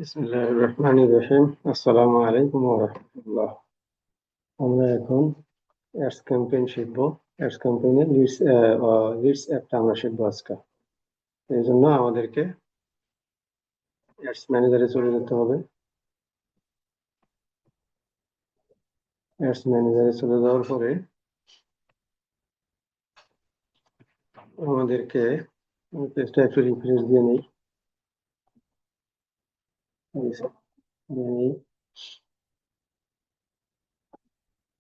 বিসমিল্লাহির রহমানির রহিম। আসসালামু আলাইকুম ওয়া রাহমাতুল্লাহ। আমরা এখন অ্যাডস ক্যাম্পেইন শিখবো। অ্যাডস ক্যাম্পেইনে লিডস অ্যাপটা আমরা শিখবো আজকে। এই জন্য আমাদেরকে অ্যাডস ম্যানেজারে চলে যেতে হবে। অ্যাডস ম্যানেজারে চলে যাওয়ার পরে আমাদেরকে পেজটা একটু রিফ্রেশ দিয়ে নিই।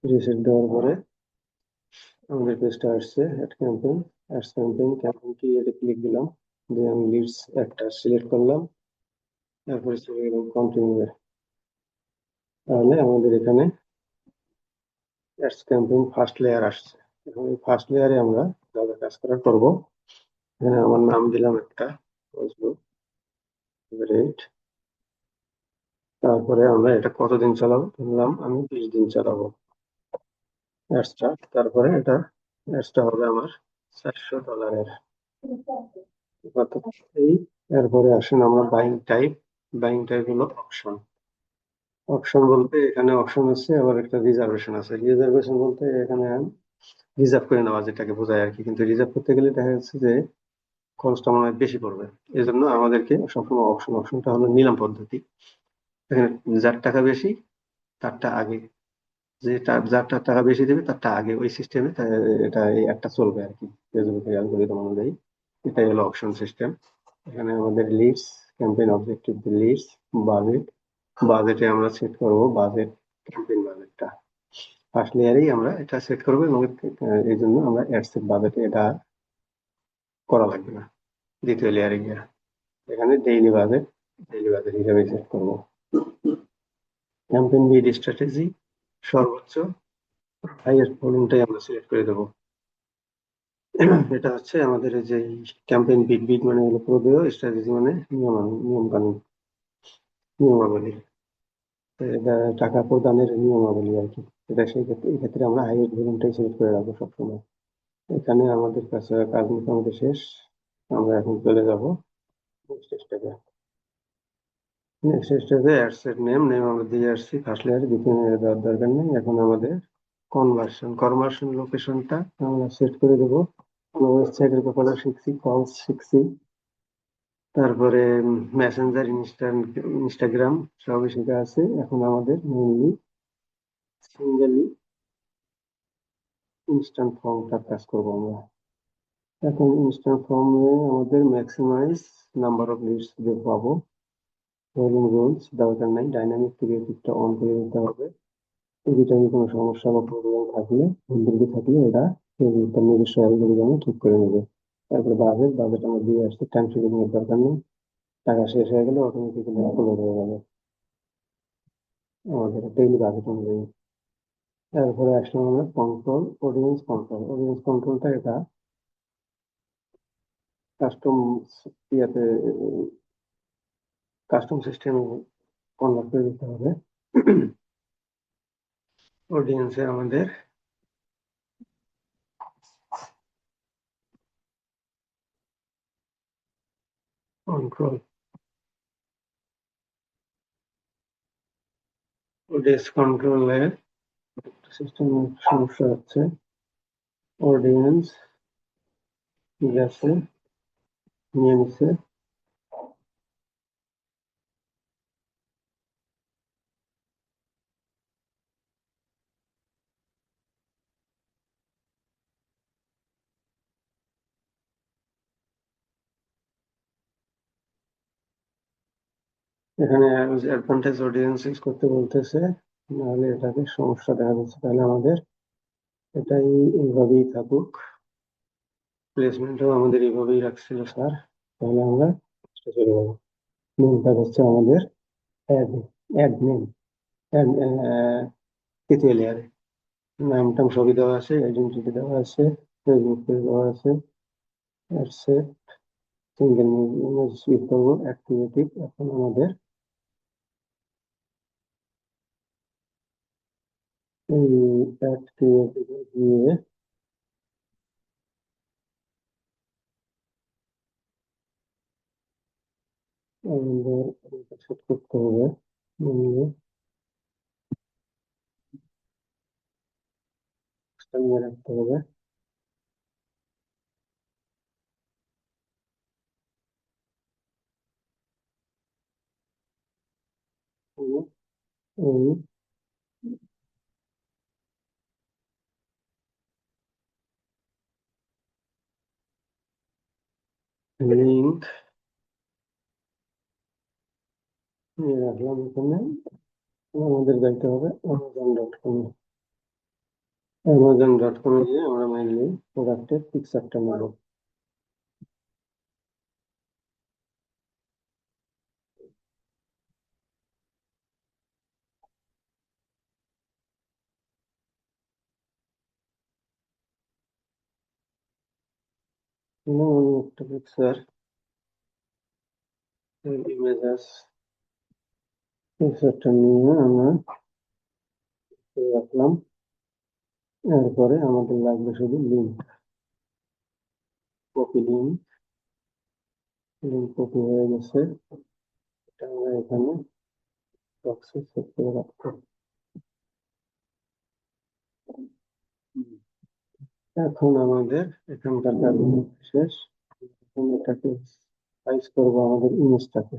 রিসেট দেওয়ার পরে আমাদের পেজটা আসছে অ্যাডস ক্যাম্পেইন ক্রিয়েটে ক্লিক দিলাম, দিয়ে আমি লিডস একটা সিলেক্ট করলাম, তারপরে চলে গেলাম কন্টিনিউ। তাহলে আমাদের এখানে অ্যাডস ক্যাম্পেইন ফার্স্ট লেয়ার আসছে। এখন এই ফার্স্ট লেয়ারে আমরা যা যা কাজ করার করবো, এখানে আমার নাম দিলাম একটা ফেসবুক রেট। তারপরে আমরা এটা কতদিন চালাবো, ধরলাম আমি 20 দিন চালাবো অ্যাডসটা। তারপরে অ্যাডসটা হবে আমার $400। এই এরপরে আসেন আমরা বাইং টাইপ হলো অপশন। অপশন বলতে এখানে অপশন আছে, আবার একটা রিজার্ভেশন আছে। রিজার্ভেশন বলতে এখানে রিজার্ভ করে নেওয়া, যেটাকে বোঝায় আর কি। কিন্তু রিজার্ভ করতে গেলে দেখা যাচ্ছে যে খরচটা মনে হয় বেশি পড়বে। এই জন্য আমাদেরকে সবসময় অপশনটা হলো নিলাম পদ্ধতি। এখানে যার টাকা বেশি তারটা আগে, যারটা টাকা বেশি দেবে তারটা আগে, ওই সিস্টেমে এটা এই একটা চলবে আর কি। ফেসবুকের অ্যালগরিদম অনুযায়ী এটাই হলো অপশন সিস্টেম। এখানে আমাদের leads, campaign objective, leads, budget. বাজেটে আমরা সেট করব বাজেট, ক্যাম্পেইন বাজেটটা ফার্স্ট লেয়ারেই আমরা এটা সেট করবো, এবং এই জন্য আমরা অ্যাড সেট বাজেটে এটা করা লাগবে না দ্বিতীয় লেয়ারে গিয়ে। এখানে ডেইলি বাজেট হিসাবে সেট করবো। ক্যাম্পেইন বিড স্ট্র্যাটেজি সর্বোচ্চ হাইয়েস্ট ভলিউমটাই আমরা সিলেক্ট করে দেবো। এটা হচ্ছে আমাদের যে ক্যাম্পেইন বিড মানে হলো প্রদেয়, স্ট্র্যাটেজি মানে নিয়ম কানুন, নিয়মাবলী, এটা টাকা প্রদানের নিয়মাবলী আর কি। এটা সেই ক্ষেত্রে এই ক্ষেত্রে আমরা হাইয়েস্ট ভলিউমটাই সিলেক্ট করে রাখবো সবসময়। এখানে আমাদের কাছে কাজ মোটামুটি শেষ। আমরা এখন চলে যাব নেক্সট স্টেপে। নেক্সট স্টেপে অ্যাডসেট নেম আমরা দিয়ে আসছি ফার্স্ট লেয়ারে, দ্বিতীয় লেয়ারে দেওয়ার দরকার নেই। এখন আমাদের কনভার্সন লোকেশনটা আমরা সেট করে দেবো। আমরা ওয়েবসাইটের ব্যাপারে শিখছি, কলস শিখছি, তারপরে মেসেঞ্জার, ইনস্টাগ্রাম সবই শেখা আছে। এখন আমাদের মেইনলি সিঙ্গেলি ইনস্ট্যান্ট ফর্মটা কাজ করবো আমরা। এখন ইনস্ট্যান্ট ফর্মে আমাদের ম্যাক্সিমাইজ নাম্বার অফ লিডস পাবো। রোলিং রুলস দরকার নাই, ডাইনামিক ক্রিয়েটিভটা অন করে দিতে হবে। এডিটরে কোনো সমস্যা বা প্রবলেম থাকলে, ভুল ত্রুটি থাকলে এটা তার নিজস্ব অ্যালগরিদমে ঠিক করে নেবে। তারপরে বাজেট আমরা দিয়ে আসছি, টাইম শিডিউলিং এর দরকার নেই। টাকা শেষ হয়ে গেলে অটোমেটিক্যালি আপলোড হয়ে যাবে আমাদের ডেইলি বাজেট অনুযায়ী। তারপরে আসলাম আমরা অডিয়েন্স কন্ট্রোলটা এটা কাস্টম ইয়াতে কাস্টম সিস্টেমে কনভার্ট করে দিতে হবে। অডিয়েন্সে আমাদের কন্ট্রোল, অডিয়েন্স কন্ট্রোলে সিস্টেমের সমস্যা হচ্ছে। অডিয়েন্স গেছে, নিয়ে নিচ্ছে। এখানে অ্যাডভান্টেজ অডিয়েন্স ইউজ করতে বলতেছে, নাহলে এটাকে সমস্যা দেখা যাচ্ছে। তাহলে আমাদের এটাই এইভাবেই থাকুক, প্লেসমেন্টও আমাদের এইভাবেই রাখছিল স্যার। তাহলে আমরা চলে যাবো। মেনটা হচ্ছে আমাদের অ্যাড অ্যাড নেম, তৃতীয় লেয়ারে নাম টাম সবই দেওয়া আছে, আইডেন্টিটি দেওয়া আছে, ফেসবুক পেজ দেওয়া আছে। অ্যাডসেট সিঙ্গেল ইমেজ ইউজ করবো, অ্যাক্টিভেটিভ। এখন আমাদের এই অ্যাক্টিভেটিভ দিয়ে আমাদের সেট করতে হবে, নিয়ে রাখতে হবে। এই লিঙ্ক নিয়ে রাখলাম এখানে। আমাদের যাইতে হবে amazon.com। amazon.com-এ গিয়ে আমরা মেইনলি প্রোডাক্টের পিকচারটা নেব। আমি একটা ইমেজেস পিকচারটা নিয়ে আমরা রাখলাম। এরপরে আমাদের লাগবে শুধু link, copy link. Link copy হয়ে গেছে, এটা আমরা এখানে বক্সে সেট করে রাখবো। এখন আমাদের এখানকার কাজ শেষ। এখন এটাকে সাইজ করবো আমাদের ইমেজটাকে।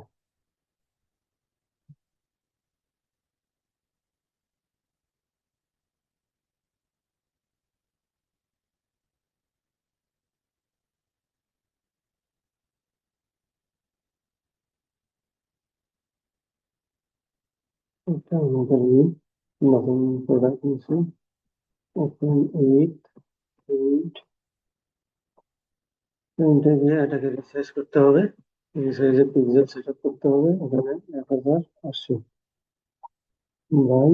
এটা আমাদের নতুন প্রোডাক্ট নিয়েছি, ওপেন উইথ প্রিন্ট। প্রিন্টে গিয়ে এটাকে রিসাইজ করতে হবে। রিসাইজে পিক্সেল সেট আপ করতে হবে। এখানে 1080 বাই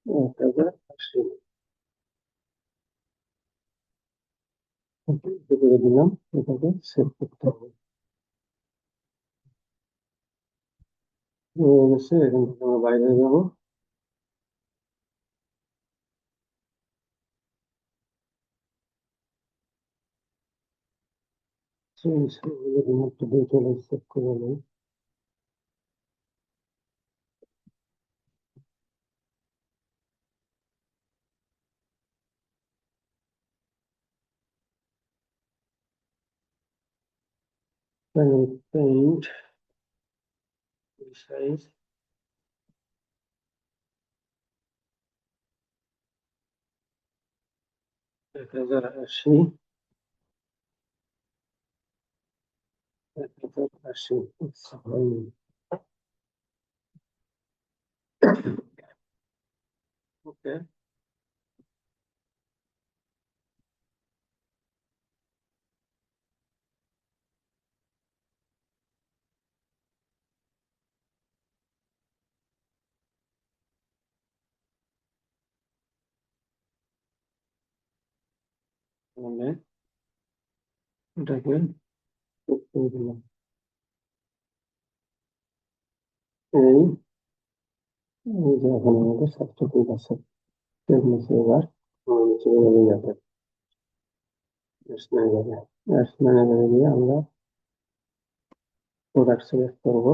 1080 করে দিলাম। এটাকে সেভ করতে হবে। হয়ে গেছে, এখান থেকে আমরা বাইরে যাবো। একটু ডিটেলে সেভ করে নিই। পেইন্ট সাইজ 1080 1080 হয়নি। ওকে, তাহলে এটাকে সেভ করে দিলাম। এই এই যে এখন আমাদের সবটা ঠিক আছে। এবার আমরা নিচে চলে যাবে অ্যাডস ম্যানেজারে। অ্যাডস ম্যানেজারে গিয়ে আমরা প্রোডাক্ট সিলেক্ট করবো।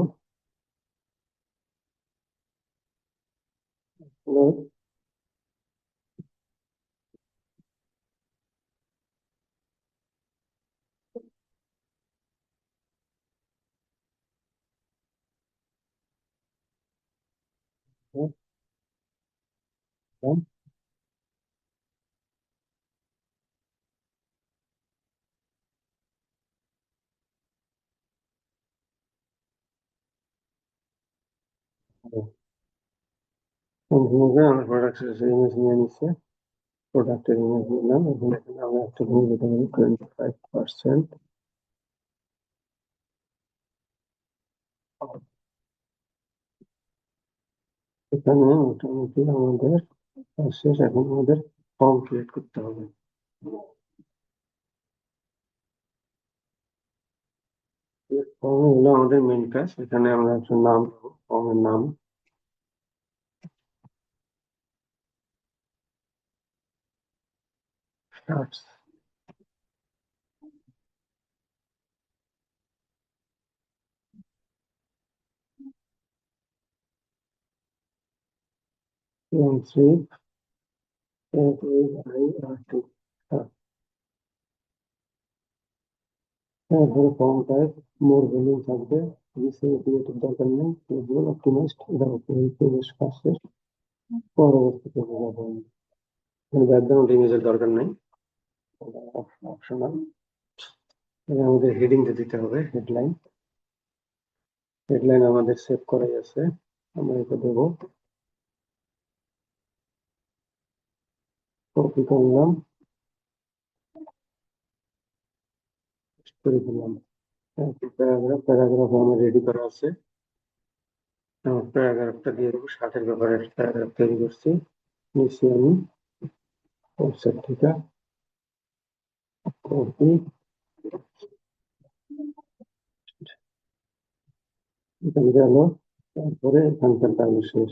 আমরা প্রোডাক্ট ইমেজ নিয়ে নিচ্ছে, প্রোডাক্টের ইমেজ নিলাম। এখন এখানে আমরা একটা ভুল দিতে পারি 25%। এখানে মোটামুটি আমাদের কাজ শেষ। এখন আমাদের ফর্ম ক্রিয়েট করতে হবে। ফর্ম হলো আমাদের মেইন কাজ। এখানে আমরা একটা নাম দেবো, ফর্মের নাম। Starts। থ্রি আর টু। তারপরে ফর্ম টাইপ মোর ভলিউম থাকবে, ক্রিয়েটিভ দরকার নেই, অপটিমাইজড এটা পেজ পাশে পরবর্তীতে বোঝাবো। ব্যাকগ্রাউন্ড ইমেজের দরকার নেই, অপশনাল। আমাদের হেডিং দিতে হবে, হেডলাইন। হেডলাইন আমাদের সেভ করাই আছে, আমরা এটা দেবো। কপি করলাম, করে দিলাম। প্যারাগ্রাফ আমার রেডি করা আছে। আমার প্যারাগ্রাফটা দিয়ে দেবো, 60-এর ব্যাপারে প্যারাগ্রাফ তৈরি করছি। নিচে আমি ওয়েবসাইট থেকে কপি, এখানে গেল। তারপরে এখানকার কাজ শেষ।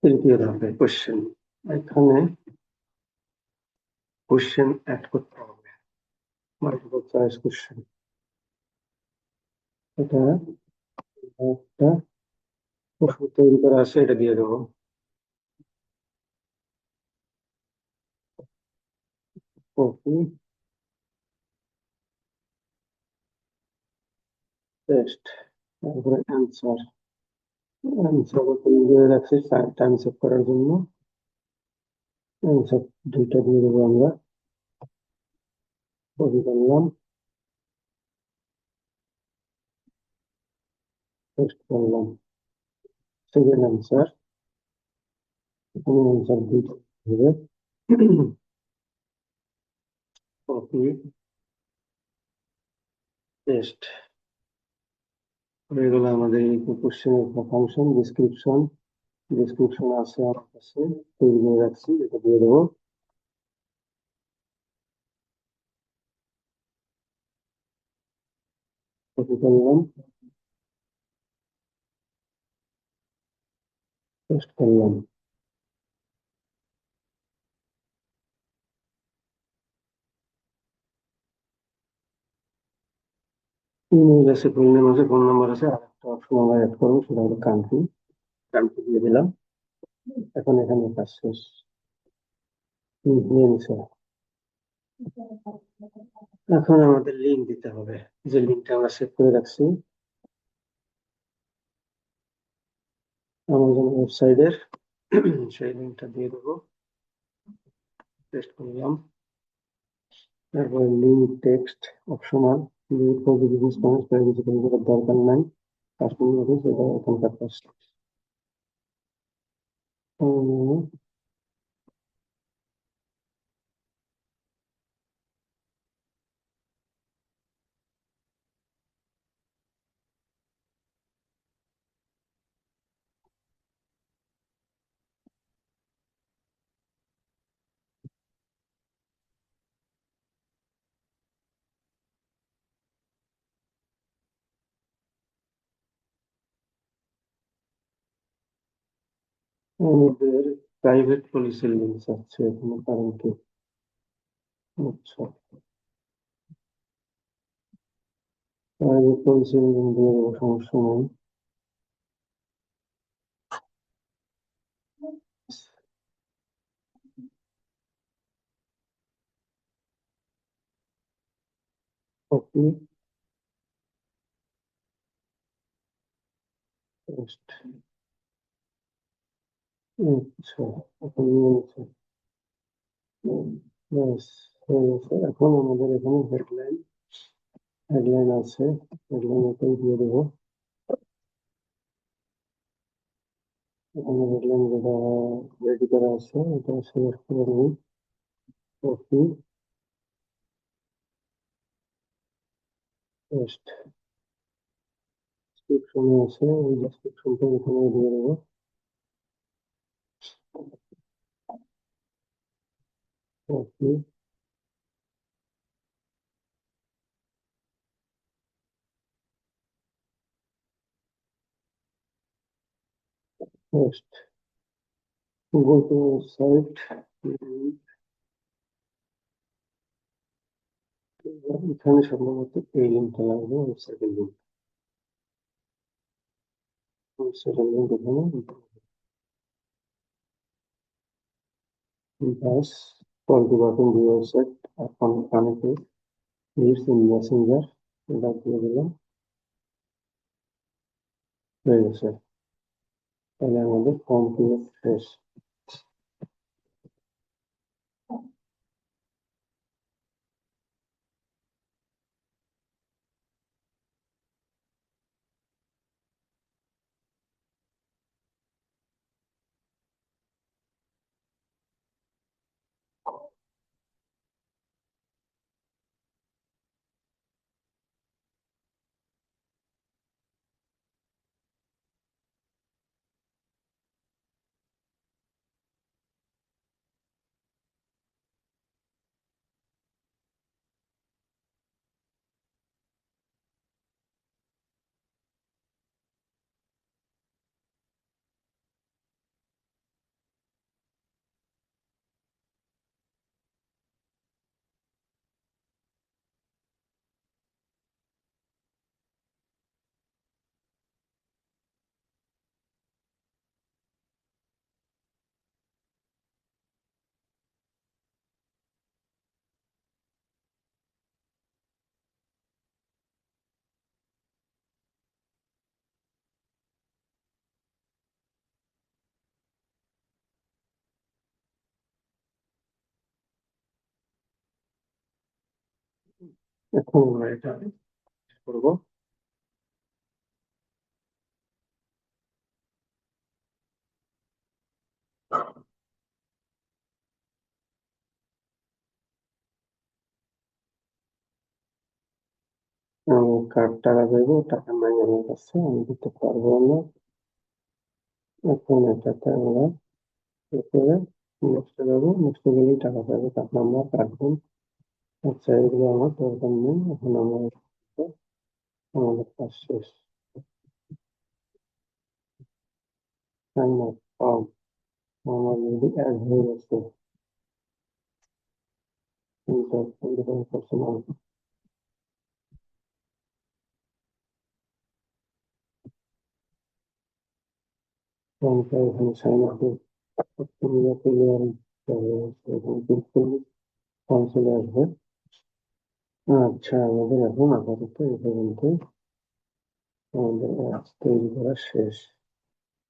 তৃতীয় ধাপে কোশ্চেন। এখানে কোশ্চেন অ্যাড করতে হবে, মাল্টিপল চয়েস কোশ্চেন। এটা একটা প্রশ্ন তৈরি করা আছে, এটা দিয়ে দেবো। কপি পেস্ট, তারপরে অ্যান্সার। অ্যান্সার দিয়ে রাখছি টাইম সেভ করার জন্য। অ্যান্সার দুইটা দিয়ে দেবো আমরা। কপি করলাম, পেস্ট করলাম। সেকেন্ড অ্যান্সার, এখানে অ্যান্সার দুইটা হবে। কপি পেস্ট হয়ে গেল আমাদের এই কোশ্চেনের ফাংশন। ডিসক্রিপশন, ডিসক্রিপশন আছে আমার কাছে, তৈরি করে রাখছি, এটা দিয়ে দেবো। কপি করলাম, পেস্ট করলাম। ইমেল আছে, ফুল নেম আছে, ফোন নাম্বার আছে। আর একটা অপশন আমরা অ্যাড করবো, সেটা হলো কান্ট্রি। কান্ট্রি দিয়ে দিলাম। এখন এখানে কাজ শেষ। নিয়ে নিছে। এখন আমাদের লিঙ্ক দিতে হবে, যে লিঙ্কটা আমরা সেভ করে রাখছি আমাজন ওয়েবসাইটের, সেই লিঙ্কটা দিয়ে দেবো। পেস্ট করলাম। তারপরে link text optional, link for business কিছু করার দরকার নাই। কাস্টমার অফিস, এটা এখানকার কাজ। আমাদের প্রাইভেট পলিসির লিঙ্ক আছে এখানে, কারণ কি? আচ্ছা, প্রাইভেট পলিসির লিঙ্ক দিয়ে দেবো, সমস্যা নেই। Copy paste. আচ্ছা, এখন নিয়ে নিচ্ছে। ব্যাস, হয়ে গেছে। এখন আমাদের এখানে হেডলাইন, হেডলাইন আছে, হেডলাইন এটাই দিয়ে দেবো। এখানে হেডলাইন যেটা রেডি করা আছে এটা সিলেক্ট করে নিই। Copy paste. ডেসক্রিপশনে আছে, ওই ডেসক্রিপশনটা এখানে দিয়ে দেবো। Copy paste. Go to website, এখানে সম্ভবত এই লিঙ্কটা লাগবে, ওয়েবসাইটের লিঙ্ক। ওয়েবসাইটের লিঙ্ক এখানে ব্যাস, কল টু বাটন দিয়ে ওয়েবসাইট এখন কানেক্টেড লিডস ইন মেসেঞ্জার, এটা দিয়ে দিলাম, হয়ে গেছে। তাহলে আমাদের ফর্ম ক্রিয়েট শেষ। এখন আমরা এটা করবো। আমি কার্ড টাকা দেবো, টাকা নাই আমার কাছে, আমি দিতে পারবো না। এখন এটাতে আমরা করে নেক্সটে যাবো, নেক্সটে গেলেই টাকা পাবো, তারপর আমরা কাটবো। আচ্ছা, এগুলো আমার দরকার নেই, এখন আমরা আমাদের কাজ শেষ। সাইন আপ ফর্ম আমার যদি অ্যাড হয়ে গেছে, কিন্তু এরকম করছে না। ফর্মটা এখানে সাইন আপ এখানে ক্লিক করবো, ফর্ম চলে আসবে। আচ্ছা, আমাদের এখন আপাতত এই পর্যন্ত আমাদের অ্যাপ তৈরি করা শেষ।